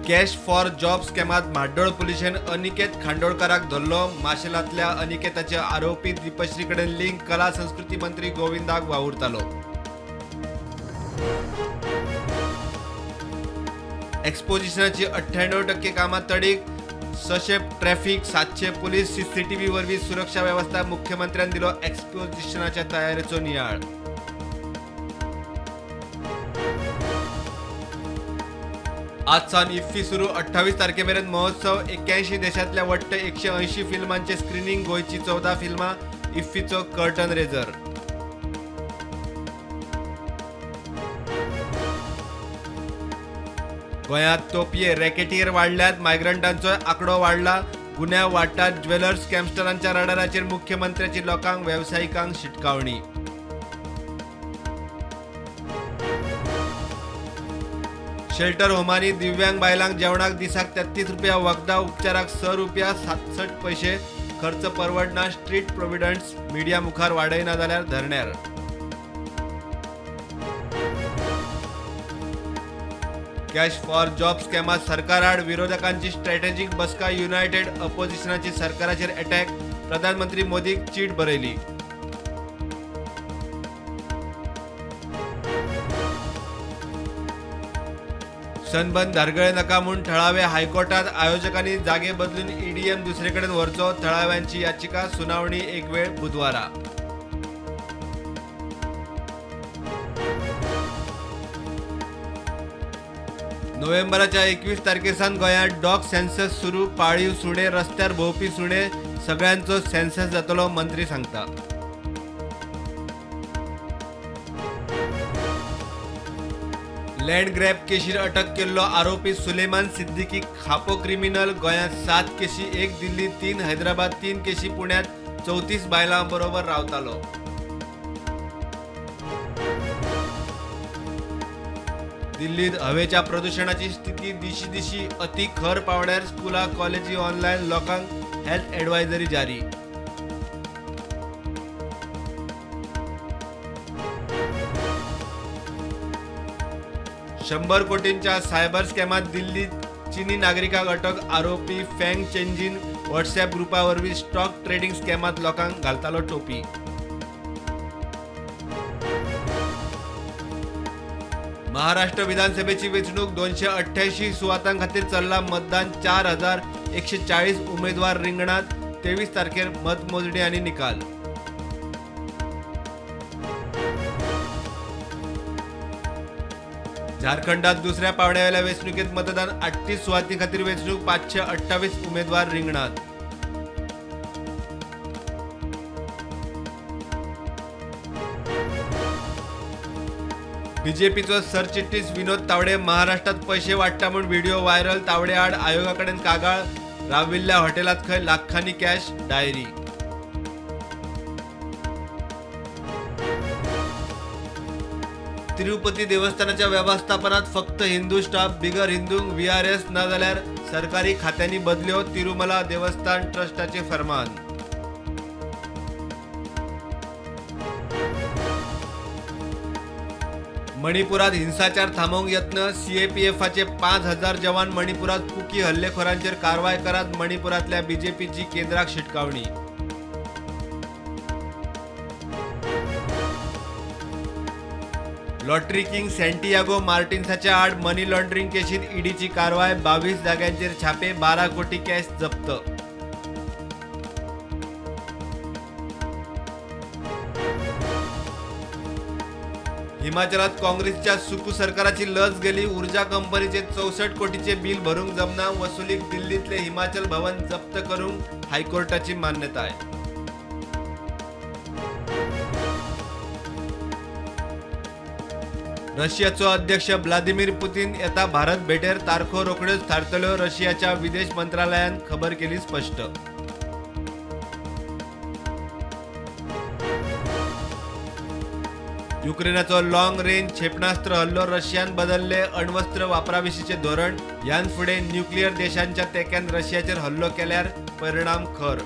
Cash for job स्कॅमात म्हाड्डोळ पुलिशेन अनिकेत खांडोळकाराक धरलो. माशेलांतल्या अनिकेताचे आरोपी दीपश्री कडेन लिंक कला संस्कृती मंत्री गोविंदाक वावुरतालो. एक्सपोजिशनाची 98% कामां तडीक. 600 ट्रॅफिक, 700 पुलीस, सीसीटीव्ही वरवीं सुरक्षा व्यवस्था. मुख्यमंत्र्यान दिलो एक्सपोजिशनाच्या तयारेचो नियाळ. आज सावन इफ्फी सुरू. 28 तारखेमेरेन महोत्सव. 81 देशांतल्या वट्ट 180 फिल्मांचे स्क्रीनिंग. गोंयची 14 फिल्मां. इफ्फीचो कर्टन रेजर. गोंयांत तोपये रॅकेटीर वाडल्यात. मायग्रंटांचो आंकडो वाडला. गुन्या वाडटात. ज्वेलर्स स्कॅमस्टरांच्या रडाराचेर मुख्यमंत्र्याची लोकांक वेवसायिकांक शिटकावणी. शेल्टर होमांनी दिव्यांग बायलांक जेवणाक दिसाक 33 रुपया वखदां. उपचाराक 6 रुपया 67 पैसे. खर्च परवडना. स्ट्रीट प्रोव्हिडंट्स मिडिया मुखार वाडयना जाल्यार धरण्यार. कॅश फॉर जॉब स्कॅमात सरकार आड. विरोधकांची स्ट्रॅटेजीक बसका. युनायटेड अपोजिशनाची सरकाराचेर अटॅक. प्रधानमंत्री मोदीक चीट बरयली. सनबर्न धारगळे नाका म्हूण थळावे हायकोर्टात. आयोजकांनी जागे बदलून ईडीएम दुसरे कडेन व्हरचो. थळाव्यांची याचिका. सुनावणी एक वेळ बुधवारा. नोव्हेंबराच्या 21 तारखेसान गोंयांत डॉग सेन्सस सुरू. पाळीव सुणे, रस्त्यार भोंवपी सुणे सगळ्यांचो सेन्सस जातलो, मंत्री सांगता. लँड ग्रॅब केशीर अटक केल्लो आरोपी सुलेमान सिद्दीकी खापो क्रिमिनल. गोंयांत 7 केशी. 1 दिल्ली, 3 हैदराबाद, 3 केशी पुण्यात. 34 बायलां बरोबर रावतालो. दिल्लीत हवेच्या प्रदूषणाची स्थिती दिशी दिशी अति खर पावण्यार. स्कुलां, कॉलेजी ऑनलायन. लोकांक हेल्थ एडवायझरी जारी. $100 कोटींच्या सायबर स्कॅमात दिल्लीत चीनी नागरिकाक अटक. आरोपी फँग चेंजीन व्हॉट्सॲप ग्रुपावरवीं स्टॉक ट्रेडिंग स्कॅमात लोकांक घालतालो टोपी. महाराष्ट्र विधानसभेची वेंचणूक. 288 सुवातां खातीर चल्ला मतदान. 4140 उमेदवार रिंगणात. 23 तारखेर मतमोजणी आनी निकाल. झारखंडात दुसऱ्या पावण्यावेल्या वेंचणुकेत मतदान. 38 सुवातीं खातीर वेंचणूक. 528 उमेदवार रिंगणात. बीजेपीचो सरचिटणीस विनोद तावडे महाराष्ट्रात पैसे वाटता म्हूण व्हिडिओ व्हायरल. तावडे आड आयोगाकडेन कागाळ. राविल्ल्या हॉटेलात खंय लाखांनी कॅश. डायरी. तिरुपती देवस्थानाच्या व्यवस्थापनात फक्त हिंदू स्टाफ. बिगर हिंदूंक VRS ना जाल्यार सरकारी खात्यांनी बदल्यो. तिरुमला देवस्थान ट्रस्टाचे फर्मान. मणिपुरात हिंसाचार थांबवूंक यत्न. CAPFचे 5000 जवान मणिपुरात. कुकी हल्लेखोरांचेर कारवाय करात. मणिपुरातल्या बीजेपीची केंद्राक शिटकावणी. लॉटरी किंग सँटियागो मार्टिन्साच्या आड मनी लॉन्ड्रिंग केशीत ईडीची कारवाय. 22 जाग्यांचेर छापे. 12 कोटी कॅश जप्त. हिमाचलात काँग्रेसच्या सुकू सरकाराची लज गेली. ऊर्जा कंपनीचे 64 कोटीचे बिल भरूंक जमना. वसुलीक दिल्लीतले हिमाचल भवन जप्त करूंक हायकोर्टाची मान्यताय. रशियाचो अध्यक्ष व्लादिमीर पुतीन येता भारत भेटेर. तारखो रोखड्योच थारतल्यो. रशियाच्या विदेश मंत्रालयान खबर केली स्पष्ट. युक्रेनाचो लॉंग रेंज क्षेपणास्त्र हल्लो. रशियान बदलले अण्वस्त्र वापराविशींचे धोरण. ह्यान फुडें न्यूक्लियर देशांच्या तेक्यान रशियाचेर हल्लो केल्यार परिणाम खर.